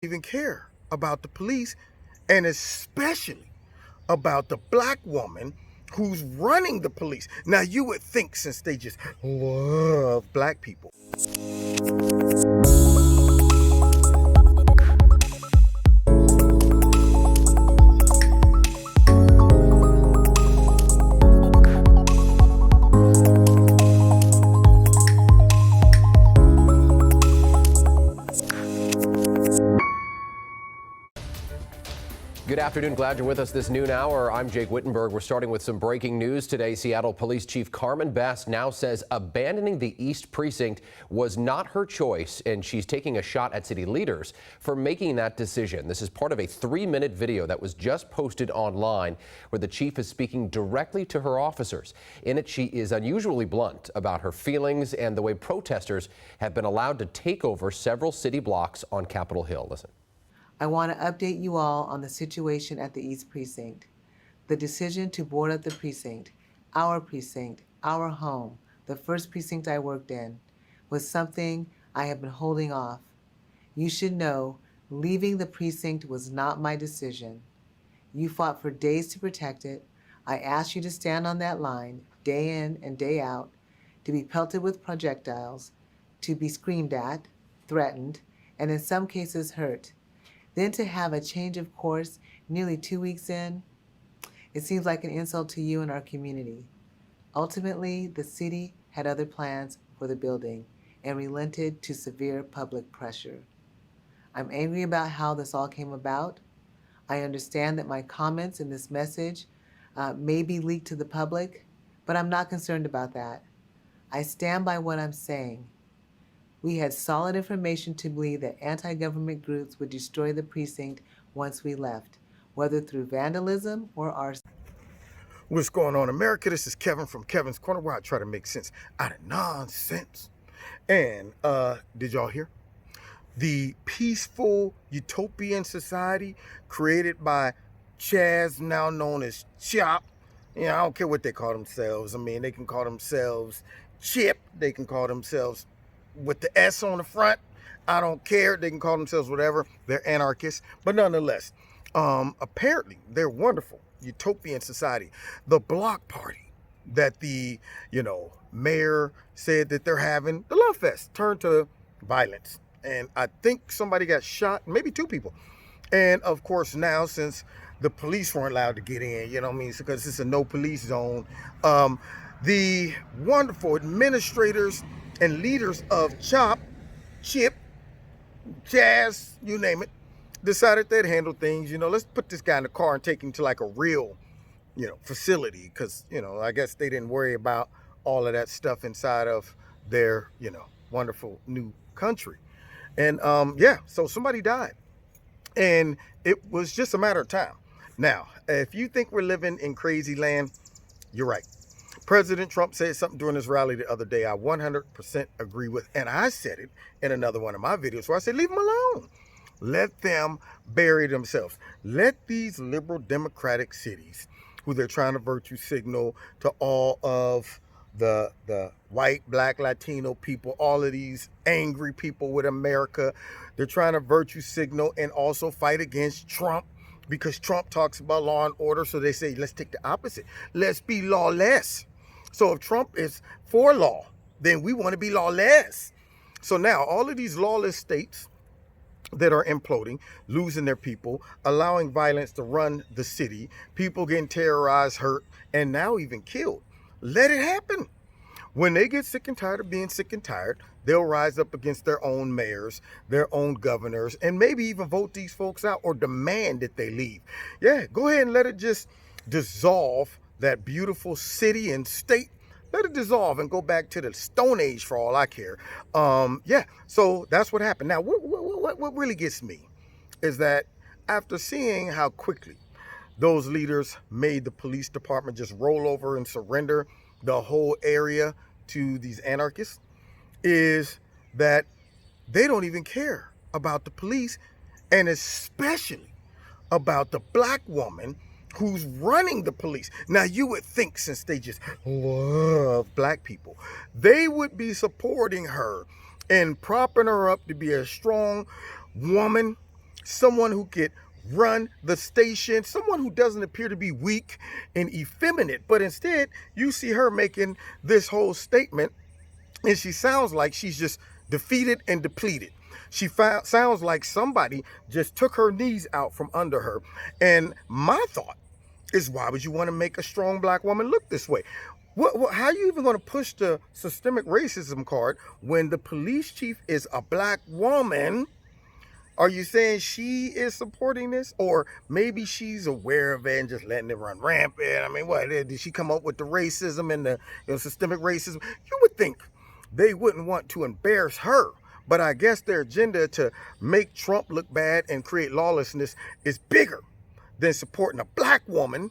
Even care about the police, and especially about the black woman who's running the police. Now, you would think since they just love black people. Good afternoon. Glad you're with us this noon hour. I'm Jake Wittenberg. We're starting with some breaking news today. Seattle Police Chief Carmen Best now says abandoning the East Precinct was not her choice, and she's taking a shot at city leaders for making that decision. This is part of a 3-minute video that was just posted online where the chief is speaking directly to her officers. In it, she is unusually blunt about her feelings and the way protesters have been allowed to take over several city blocks on Capitol Hill. Listen. I want to update you all on the situation at the East Precinct. The decision to board up the precinct, our home, the first precinct I worked in, was something I have been holding off. You should know, leaving the precinct was not my decision. You fought for days to protect it. I asked you to stand on that line, day in and day out, to be pelted with projectiles, to be screamed at, threatened, and in some cases hurt. Then to have a change of course nearly 2 weeks in, it seems like an insult to you and our community. Ultimately, the city had other plans for the building and relented to severe public pressure. I'm angry about how this all came about. I understand that my comments in this message may be leaked to the public, but I'm not concerned about that. I stand by what I'm saying. We had solid information to believe that anti-government groups would destroy the precinct once we left, whether through vandalism or arson. What's going on, America? This is Kevin from Kevin's Corner, where I try to make sense out of nonsense. And did y'all hear? The peaceful utopian society created by Chaz, now known as Chop. I don't care what they call themselves. I mean, they can call themselves Chip. They can call themselves with the S on the front. I don't care. They can call themselves whatever. They're anarchists. But nonetheless, apparently they're wonderful. Utopian society. The block party that the, mayor said that they're having, the Love Fest, turned to violence. And I think somebody got shot, maybe 2 people. And of course now, since the police weren't allowed to get in, because it's a no police zone, the wonderful administrators and leaders of Chip, Chaz, you name it, decided they'd handle things. Let's put this guy in the car and take him to like a real, facility. Because, I guess they didn't worry about all of that stuff inside of their, wonderful new country. And so somebody died. And it was just a matter of time. Now, if you think we're living in crazy land, you're right. President Trump said something during this rally the other day I 100% agree with, and I said it in another one of my videos where I said, leave them alone. Let them bury themselves. Let these liberal democratic cities, who they're trying to virtue signal to all of the white, black, Latino people, all of these angry people with America, they're trying to virtue signal and also fight against Trump, because Trump talks about law and order. So they say, let's take the opposite. Let's be lawless. So if Trump is for law, then we want to be lawless. So now all of these lawless states that are imploding, losing their people, allowing violence to run the city, people getting terrorized, hurt, and now even killed. Let it happen. When they get sick and tired of being sick and tired, they'll rise up against their own mayors, their own governors, and maybe even vote these folks out or demand that they leave. Yeah, go ahead and let it just dissolve, that beautiful city and state. Let it dissolve and go back to the Stone Age for all I care. So that's what happened. Now, what really gets me is that after seeing how quickly those leaders made the police department just roll over and surrender the whole area to these anarchists, is that they don't even care about the police, and especially about the black woman who's running the police. Now, you would think since they just love black people, they would be supporting her and propping her up to be a strong woman someone who could run the station, someone who doesn't appear to be weak and effeminate, but instead you see her making this whole statement, and she sounds like she's just defeated and depleted. She sounds like somebody just took her knees out from under her. And my thought is, why would you want to make a strong black woman look this way? How are you even going to push the systemic racism card when the police chief is a black woman? Are you saying she is supporting this? Or maybe she's aware of it and just letting it run rampant? I mean, what, did she come up with the racism and the systemic racism? You would think they wouldn't want to embarrass her. But I guess their agenda to make Trump look bad and create lawlessness is bigger than supporting a black woman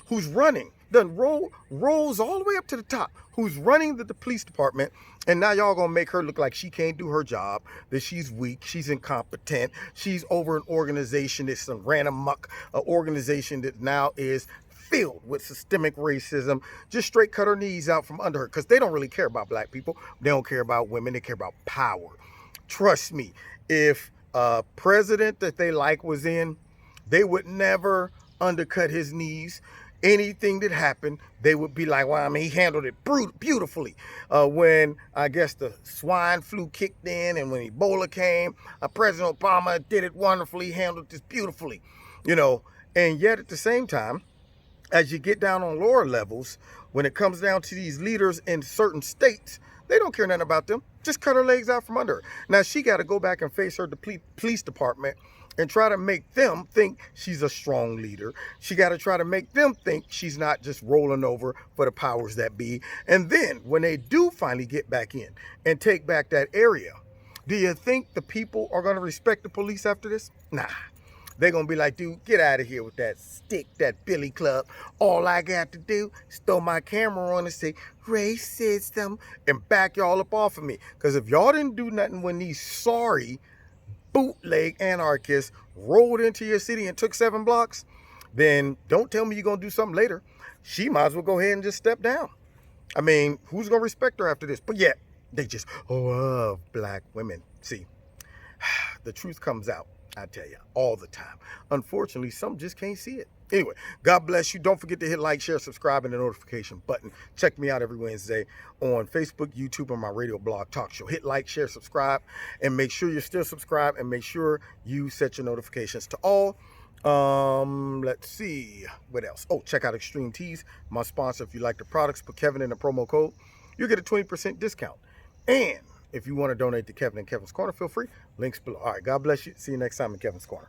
who's running, rolls all the way up to the top, who's running the police department, and now y'all gonna make her look like she can't do her job, that she's weak, she's incompetent, she's over an organization that's some ran amok, an organization that now is filled with systemic racism. Just straight cut her knees out from under her, because they don't really care about black people. They don't care about women. They care about power. Trust me, if a president that they like was in, they would never undercut his knees. Anything that happened, they would be like, well, I mean, he handled it beautifully. When I guess the swine flu kicked in and when Ebola came, President Obama did it wonderfully, handled this beautifully, and yet at the same time, as you get down on lower levels, when it comes down to these leaders in certain states, they don't care nothing about them. Just cut her legs out from under her. Now she got to go back and face her police department and try to make them think she's a strong leader. She got to try to make them think she's not just rolling over for the powers that be. And then when they do finally get back in and take back that area, do you think the people are going to respect the police after this? Nah. They're going to be like, dude, get out of here with that stick, that billy club. All I got to do is throw my camera on and say, racism, and back y'all up off of me. Because if y'all didn't do nothing when these sorry bootleg anarchists rolled into your city and took 7 blocks, then don't tell me you're going to do something later. She might as well go ahead and just step down. I mean, who's going to respect her after this? But yet, they just love black women. See, the truth comes out, I tell you, all the time. Unfortunately, some just can't see it. Anyway, God bless you. Don't forget to hit like, share, subscribe, and the notification button. Check me out every Wednesday on Facebook, YouTube, and my radio blog talk show. Hit like, share, subscribe, and make sure you're still subscribed, and make sure you set your notifications to all. Let's see. What else? Oh, check out Extreme Teas, my sponsor. If you like the products, put Kevin in the promo code. You'll get a 20% discount. And if you want to donate to Kevin and Kevin's Corner, feel free. Links below. All right, God bless you. See you next time in Kevin's Corner.